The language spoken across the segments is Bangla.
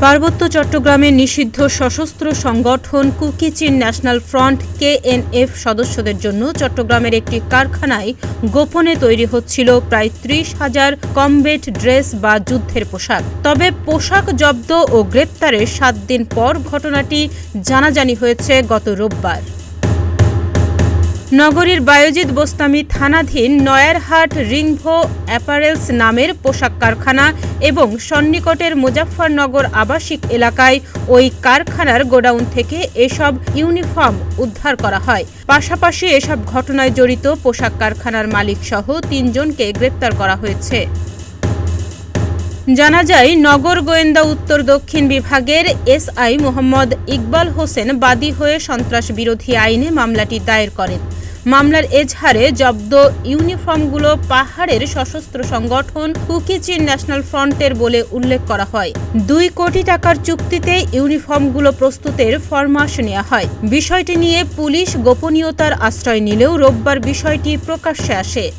পার্বত্য চট্টগ্রামের নিষিদ্ধ সশস্ত্র সংগঠন কুকি-চিন ন্যাশনাল ফ্রন্ট KNF সদস্যদের জন্য চট্টগ্রামের একটি কারখানায় গোপনে তৈরি হচ্ছিল প্রায় ৩০,০০০ কমব্যাট ড্রেস বা যুদ্ধের পোশাক। তবে পোশাক জব্দ ও গ্রেপ্তারের ৭ দিন পর ঘটনাটি জানাজানি হয়েছে গত রোববার। নগরীর বায়েজিদ বোস্তামি থানাধীন নয়ারহাট রিংভো অ্যাপারেলস নামের পোশাক কারখানা এবং সন্নিকটের মুজাফফরনগর আবাসিক এলাকায় ওই কারখানার গোডাউন থেকে এসব ইউনিফর্ম উদ্ধার করা হয়। পাশাপাশি এসব ঘটনায় জড়িত পোশাক কারখানার মালিকসহ ৩ জনকে গ্রেপ্তার করা হয়েছে। জানা যায়, নগর গোয়েন্দা উত্তর দক্ষিণ বিভাগের SI মোহাম্মদ ইকবাল হোসেন বাদী হয়ে সন্ত্রাস বিরোধী আইনে মামলাটি দায়ের করেন। মামলার এজাহারে জব্দ ইউনিফর্মগুলো পাহাড়ের সশস্ত্র সংগঠন কুকি-চিন ন্যাশনাল ফ্রন্টের বলে উল্লেখ করা হয়। ২ কোটি টাকার চুক্তিতে ইউনিফর্মগুলো প্রস্তুতের ফরমাশ নেওয়া হয়। বিষয়টি নিয়ে পুলিশ গোপনীয়তার আশ্রয় নিলেও রোববার বিষয়টি প্রকাশ্যে আসে।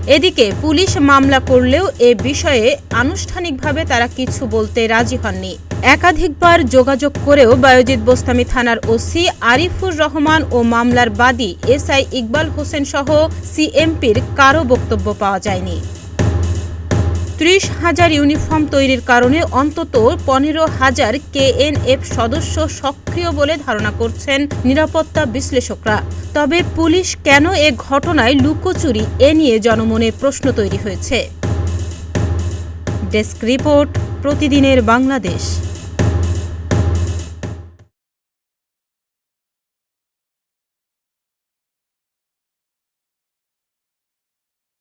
এদিকে পুলিশ মামলা করলেও এ বিষয়ে আনুষ্ঠানিকভাবে তারা কিছু বলতে রাজি হননি। একাধিকবার যোগাযোগ করেও বায়েজিদ বোস্তামি থানার ওসি আরিফুর রহমান ও মামলার বাদী SI ইকবাল হোসেন সহ CMPর কারও বক্তব্য পাওয়া যায়নি। ৩০,০০০ ইউনিফর্ম তৈরির কারণে অন্তত ১৫,০০০ KNF সদস্য সক্রিয় বলে ধারণা করছেন নিরাপত্তা বিশ্লেষকরা। তবে পুলিশ কেন এ ঘটনায় লুকোচুরি, এ নিয়ে জনমনে প্রশ্ন তৈরি হয়েছে। ডেস্ক রিপোর্ট, প্রতিদিনের বাংলাদেশ।